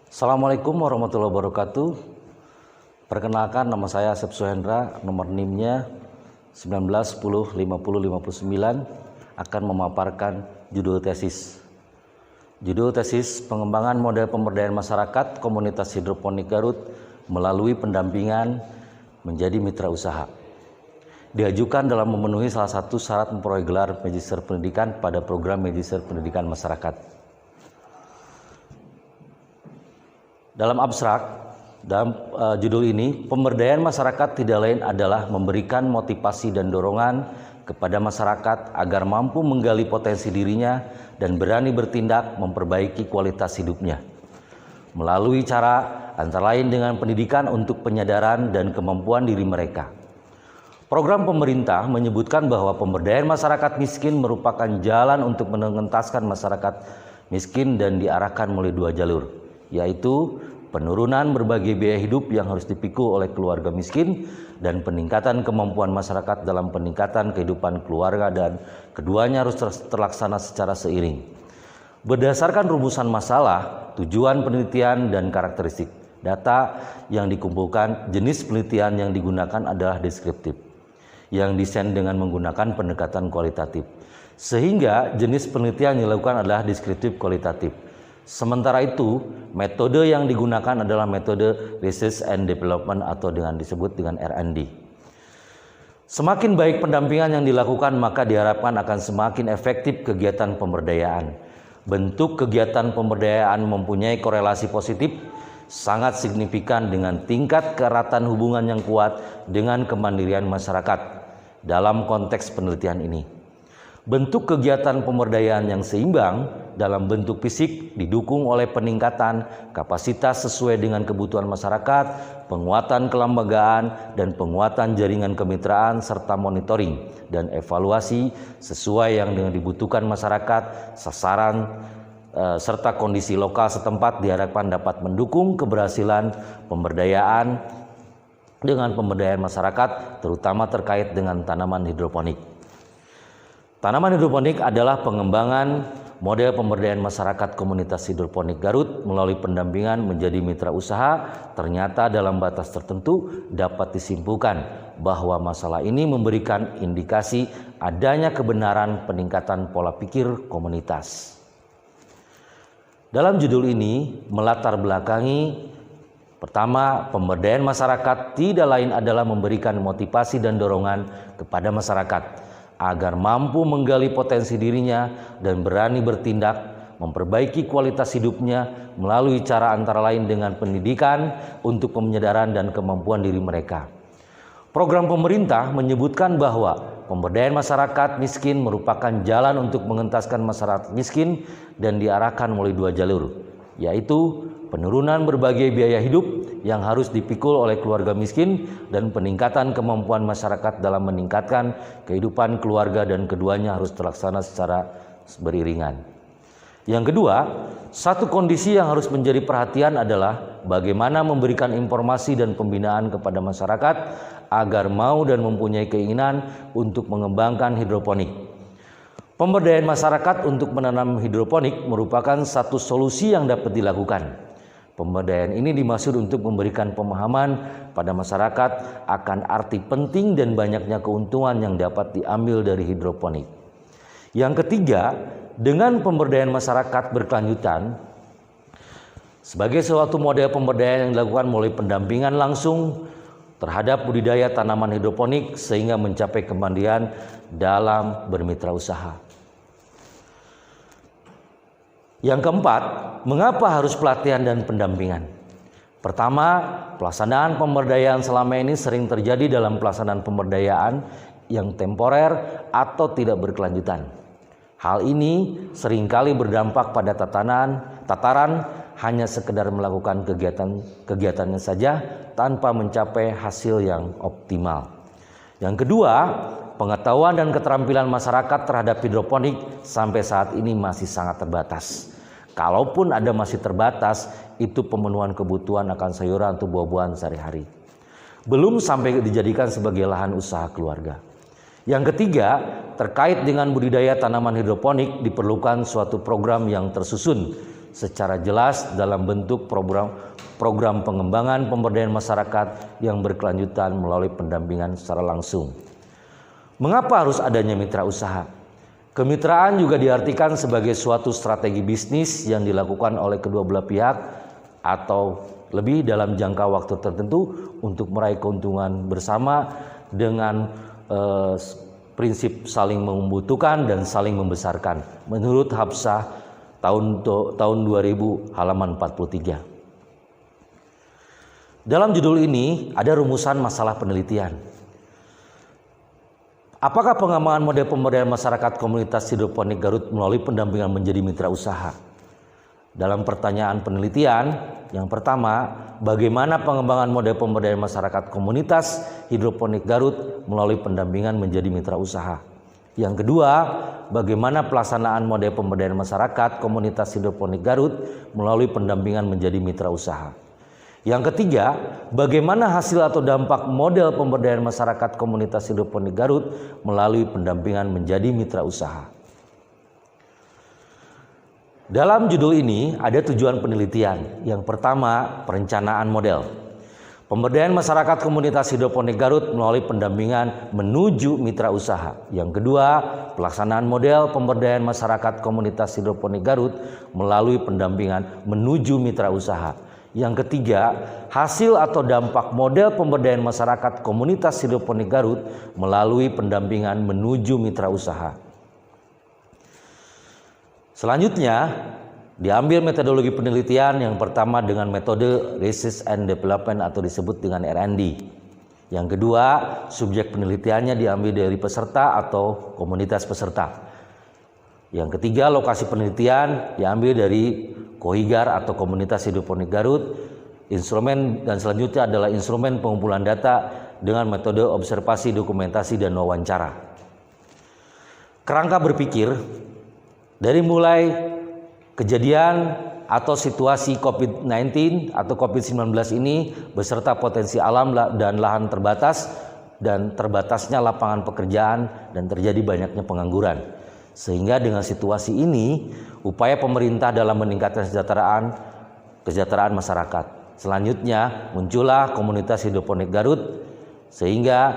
Assalamualaikum warahmatullahi wabarakatuh. Perkenalkan, nama saya Asep Suhendra, nomor NIM-nya 19105059, akan memaparkan judul tesis. Judul tesis pengembangan model pemberdayaan masyarakat komunitas hidroponik Garut melalui pendampingan menjadi mitra usaha. Diajukan dalam memenuhi salah satu syarat memperoleh gelar Magister Pendidikan pada program Magister Pendidikan Masyarakat. Dalam abstrak, dalam judul ini, pemberdayaan masyarakat tidak lain adalah memberikan motivasi dan dorongan kepada masyarakat agar mampu menggali potensi dirinya dan berani bertindak memperbaiki kualitas hidupnya. Melalui cara antara lain dengan pendidikan untuk penyadaran dan kemampuan diri mereka. Program pemerintah menyebutkan bahwa pemberdayaan masyarakat miskin merupakan jalan untuk mengentaskan masyarakat miskin dan diarahkan melalui dua jalur, yaitu penurunan berbagai biaya hidup yang harus dipikul oleh keluarga miskin dan peningkatan kemampuan masyarakat dalam peningkatan kehidupan keluarga, dan keduanya harus terlaksana secara seiring. Berdasarkan rumusan masalah, tujuan penelitian dan karakteristik data yang dikumpulkan, jenis penelitian yang digunakan adalah deskriptif, yang desain dengan menggunakan pendekatan kualitatif, sehingga jenis penelitian yang dilakukan adalah deskriptif kualitatif. Sementara itu, metode yang digunakan adalah metode Research and Development atau disebut dengan R&D. Semakin baik pendampingan yang dilakukan, maka diharapkan akan semakin efektif kegiatan pemberdayaan. Bentuk kegiatan pemberdayaan mempunyai korelasi positif sangat signifikan dengan tingkat keeratan hubungan yang kuat dengan kemandirian masyarakat dalam konteks penelitian ini. Bentuk kegiatan pemberdayaan yang seimbang dalam bentuk fisik didukung oleh peningkatan kapasitas sesuai dengan kebutuhan masyarakat, penguatan kelembagaan, dan penguatan jaringan kemitraan, serta monitoring dan evaluasi sesuai yang dibutuhkan masyarakat, sasaran, serta kondisi lokal setempat diharapkan dapat mendukung keberhasilan pemberdayaan dengan pemberdayaan masyarakat, terutama terkait dengan tanaman hidroponik. Tanaman hidroponik adalah pengembangan model pemberdayaan masyarakat komunitas hidroponik Garut melalui pendampingan menjadi mitra usaha. Ternyata dalam batas tertentu dapat disimpulkan bahwa masalah ini memberikan indikasi adanya kebenaran peningkatan pola pikir komunitas. Dalam judul ini melatar belakangi, pertama, pemberdayaan masyarakat tidak lain adalah memberikan motivasi dan dorongan kepada masyarakat agar mampu menggali potensi dirinya dan berani bertindak memperbaiki kualitas hidupnya melalui cara antara lain dengan pendidikan untuk penyadaran dan kemampuan diri mereka. Program pemerintah menyebutkan bahwa pemberdayaan masyarakat miskin merupakan jalan untuk mengentaskan masyarakat miskin dan diarahkan melalui dua jalur, yaitu penurunan berbagai biaya hidup yang harus dipikul oleh keluarga miskin dan peningkatan kemampuan masyarakat dalam meningkatkan kehidupan keluarga, dan keduanya harus terlaksana secara beriringan. Yang kedua, satu kondisi yang harus menjadi perhatian adalah bagaimana memberikan informasi dan pembinaan kepada masyarakat agar mau dan mempunyai keinginan untuk mengembangkan hidroponik. Pemberdayaan masyarakat untuk menanam hidroponik merupakan satu solusi yang dapat dilakukan. Pemberdayaan ini dimaksud untuk memberikan pemahaman pada masyarakat akan arti penting dan banyaknya keuntungan yang dapat diambil dari hidroponik. Yang ketiga, dengan pemberdayaan masyarakat berkelanjutan sebagai suatu model pemberdayaan yang dilakukan melalui pendampingan langsung terhadap budidaya tanaman hidroponik sehingga mencapai kemandirian dalam bermitra usaha. Yang keempat, mengapa harus pelatihan dan pendampingan? Pertama, pelaksanaan pemberdayaan selama ini sering terjadi dalam pelaksanaan pemberdayaan yang temporer atau tidak berkelanjutan. Hal ini seringkali berdampak pada tataran hanya sekedar melakukan kegiatannya saja tanpa mencapai hasil yang optimal. Yang kedua, pengetahuan dan keterampilan masyarakat terhadap hidroponik sampai saat ini masih sangat terbatas. Kalaupun ada masih terbatas, itu pemenuhan kebutuhan akan sayuran atau buah-buahan sehari-hari. Belum sampai dijadikan sebagai lahan usaha keluarga. Yang ketiga, terkait dengan budidaya tanaman hidroponik diperlukan suatu program yang tersusun secara jelas dalam bentuk program pengembangan pemberdayaan masyarakat yang berkelanjutan melalui pendampingan secara langsung. Mengapa harus adanya mitra usaha? Kemitraan juga diartikan sebagai suatu strategi bisnis yang dilakukan oleh kedua belah pihak atau lebih dalam jangka waktu tertentu untuk meraih keuntungan bersama dengan prinsip saling membutuhkan dan saling membesarkan menurut Hafsah tahun 2000 halaman 43. Dalam judul ini ada rumusan masalah penelitian. Apakah pengembangan model pemberdayaan masyarakat komunitas hidroponik Garut melalui pendampingan menjadi mitra usaha? Dalam pertanyaan penelitian, yang pertama, bagaimana pengembangan model pemberdayaan masyarakat komunitas hidroponik Garut melalui pendampingan menjadi mitra usaha? Yang kedua, bagaimana pelaksanaan model pemberdayaan masyarakat komunitas hidroponik Garut melalui pendampingan menjadi mitra usaha? Yang ketiga, bagaimana hasil atau dampak model pemberdayaan masyarakat komunitas hidroponik Garut melalui pendampingan menjadi mitra usaha? Dalam judul ini ada tujuan penelitian. Yang pertama, perencanaan model pemberdayaan masyarakat komunitas hidroponik Garut melalui pendampingan menuju mitra usaha. Yang kedua, pelaksanaan model pemberdayaan masyarakat komunitas hidroponik Garut melalui pendampingan menuju mitra usaha. Yang ketiga, hasil atau dampak model pemberdayaan masyarakat komunitas hidroponik Garut melalui pendampingan menuju mitra usaha. Selanjutnya, diambil metodologi penelitian yang pertama dengan metode Research and Development atau disebut dengan R&D. Yang kedua, subjek penelitiannya diambil dari peserta atau komunitas peserta. Yang ketiga, lokasi penelitian diambil dari Kohigar atau komunitas hidroponik Garut. Instrumen dan selanjutnya adalah instrumen pengumpulan data dengan metode observasi, dokumentasi, dan wawancara. Kerangka berpikir dari mulai kejadian atau situasi COVID-19 atau COVID-19 ini beserta potensi alam dan lahan terbatas dan terbatasnya lapangan pekerjaan dan terjadi banyaknya pengangguran. Sehingga dengan situasi ini upaya pemerintah dalam meningkatkan kesejahteraan masyarakat. Selanjutnya muncullah komunitas hidroponik Garut sehingga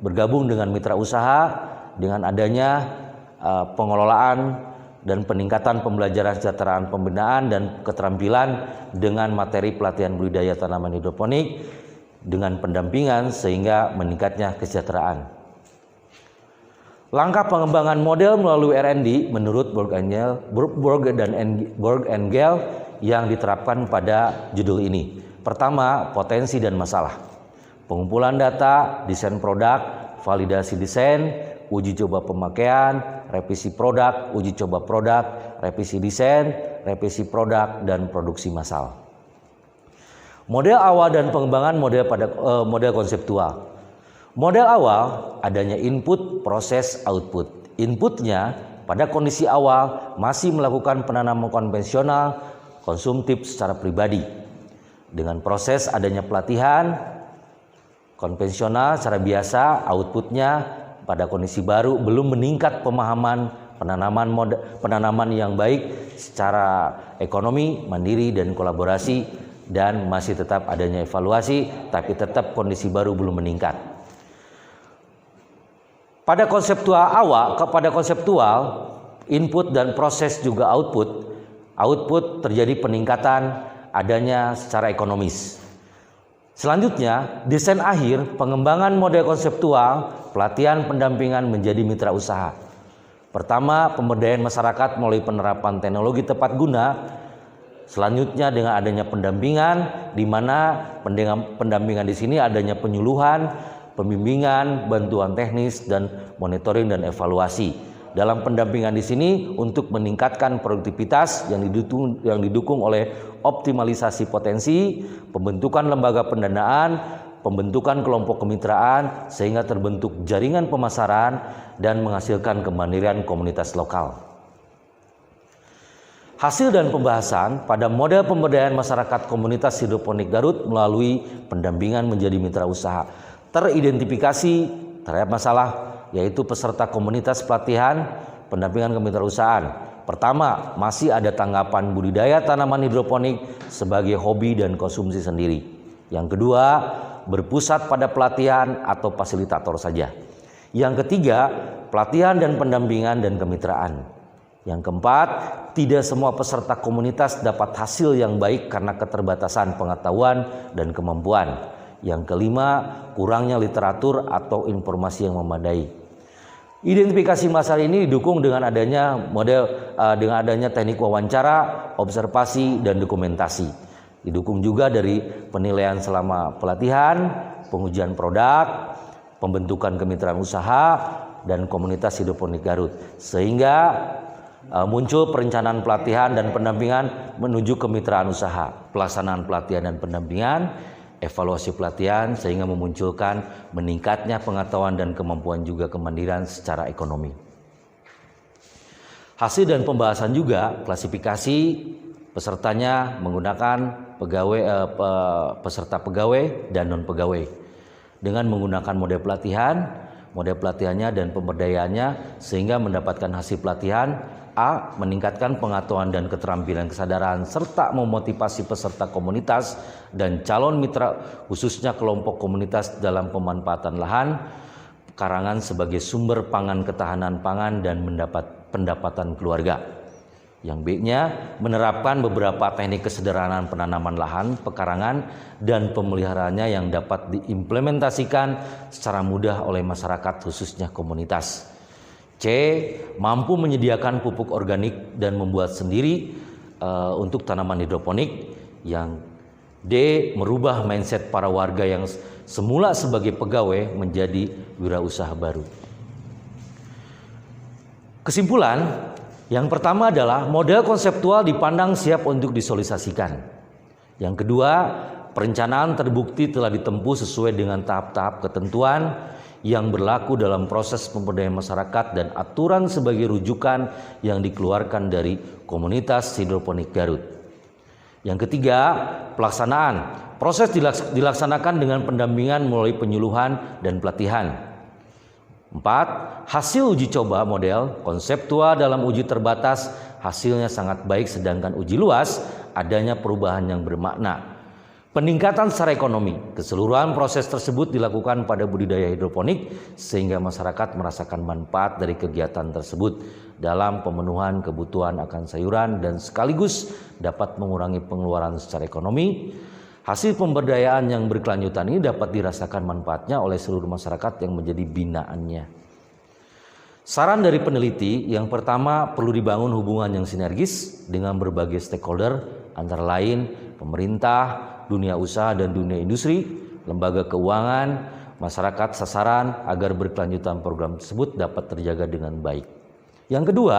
bergabung dengan mitra usaha dengan adanya pengelolaan dan peningkatan pembelajaran kesejahteraan pembinaan dan keterampilan dengan materi pelatihan budidaya tanaman hidroponik dengan pendampingan sehingga meningkatnya kesejahteraan. Langkah pengembangan model melalui R&D menurut Borg and Gell yang diterapkan pada judul ini. Pertama, potensi dan masalah. Pengumpulan data, desain produk, validasi desain, uji coba pemakaian, revisi produk, uji coba produk, revisi desain, revisi produk, dan produksi massal. Model awal dan pengembangan model konseptual. Model awal adanya input, proses, output. Inputnya pada kondisi awal masih melakukan penanaman konvensional, konsumtif secara pribadi. Dengan proses adanya pelatihan konvensional secara biasa, outputnya pada kondisi baru belum meningkat pemahaman penanaman yang baik secara ekonomi, mandiri, dan kolaborasi, dan masih tetap adanya evaluasi, tapi tetap kondisi baru belum meningkat. Pada konseptual input dan proses juga output terjadi peningkatan adanya secara ekonomis. Selanjutnya, desain akhir, pengembangan model konseptual, pelatihan pendampingan menjadi mitra usaha. Pertama, pemberdayaan masyarakat melalui penerapan teknologi tepat guna. Selanjutnya dengan adanya pendampingan, di mana pendampingan di sini adanya penyuluhan, pembimbingan, bantuan teknis, dan monitoring dan evaluasi. Dalam pendampingan di sini untuk meningkatkan produktivitas yang didukung oleh optimalisasi potensi, pembentukan lembaga pendanaan, pembentukan kelompok kemitraan sehingga terbentuk jaringan pemasaran dan menghasilkan kemandirian komunitas lokal. Hasil dan pembahasan pada model pemberdayaan masyarakat komunitas hidroponik Garut melalui pendampingan menjadi mitra usaha. Teridentifikasi terhadap masalah yaitu peserta komunitas pelatihan pendampingan kemitrausahaan. Pertama, masih ada tanggapan budidaya tanaman hidroponik sebagai hobi dan konsumsi sendiri. Yang kedua, berpusat pada pelatihan atau fasilitator saja. Yang ketiga, pelatihan dan pendampingan dan kemitraan. Yang keempat, tidak semua peserta komunitas dapat hasil yang baik karena keterbatasan pengetahuan dan kemampuan. Yang kelima, kurangnya literatur atau informasi yang memadai. Identifikasi masalah ini didukung dengan adanya teknik wawancara, observasi, dan dokumentasi. Didukung juga dari penilaian selama pelatihan, pengujian produk, pembentukan kemitraan usaha, dan komunitas hidroponik Garut. Sehingga muncul perencanaan pelatihan dan pendampingan menuju kemitraan usaha, pelaksanaan pelatihan dan pendampingan, evaluasi pelatihan, sehingga memunculkan meningkatnya pengetahuan dan kemampuan juga kemandirian secara ekonomi. Hasil dan pembahasan juga klasifikasi pesertanya menggunakan peserta pegawai dan non pegawai dengan menggunakan model pelatihannya dan pemberdayaannya sehingga mendapatkan hasil pelatihan. A. Meningkatkan pengetahuan dan keterampilan kesadaran serta memotivasi peserta komunitas dan calon mitra khususnya kelompok komunitas dalam pemanfaatan lahan karangan sebagai sumber pangan, ketahanan pangan, dan mendapat pendapatan keluarga. Yang B-nya menerapkan beberapa teknik kesederhanaan penanaman lahan, pekarangan, dan pemeliharaannya yang dapat diimplementasikan secara mudah oleh masyarakat khususnya komunitas. C. Mampu menyediakan pupuk organik dan membuat sendiri untuk tanaman hidroponik. Yang D. Merubah mindset para warga yang semula sebagai pegawai menjadi wirausaha baru. Kesimpulan, yang pertama adalah model konseptual dipandang siap untuk disosialisasikan. Yang kedua, perencanaan terbukti telah ditempuh sesuai dengan tahap-tahap ketentuan yang berlaku dalam proses pemberdayaan masyarakat dan aturan sebagai rujukan yang dikeluarkan dari komunitas hidroponik Garut. Yang ketiga, pelaksanaan. Proses dilaksanakan dengan pendampingan melalui penyuluhan dan pelatihan. 4. Hasil uji coba model konseptual dalam uji terbatas hasilnya sangat baik, sedangkan uji luas adanya perubahan yang bermakna. Peningkatan secara ekonomi, keseluruhan proses tersebut dilakukan pada budidaya hidroponik sehingga masyarakat merasakan manfaat dari kegiatan tersebut dalam pemenuhan kebutuhan akan sayuran dan sekaligus dapat mengurangi pengeluaran secara ekonomi. Hasil pemberdayaan yang berkelanjutan ini dapat dirasakan manfaatnya oleh seluruh masyarakat yang menjadi binaannya. Saran dari peneliti, yang pertama perlu dibangun hubungan yang sinergis dengan berbagai stakeholder antara lain pemerintah, dunia usaha dan dunia industri, lembaga keuangan, masyarakat sasaran agar berkelanjutan program tersebut dapat terjaga dengan baik. Yang kedua,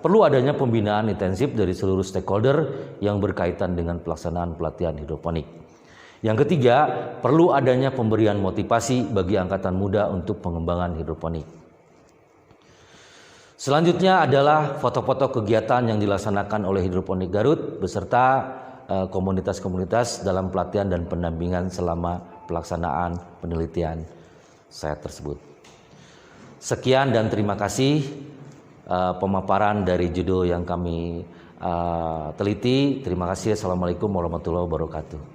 perlu adanya pembinaan intensif dari seluruh stakeholder yang berkaitan dengan pelaksanaan pelatihan hidroponik. Yang ketiga, perlu adanya pemberian motivasi bagi angkatan muda untuk pengembangan hidroponik. Selanjutnya adalah foto-foto kegiatan yang dilaksanakan oleh Hidroponik Garut beserta komunitas-komunitas dalam pelatihan dan pendampingan selama pelaksanaan penelitian saya tersebut. Sekian dan terima kasih pemaparan dari judul yang kami teliti. Terima kasih. Assalamualaikum warahmatullahi wabarakatuh.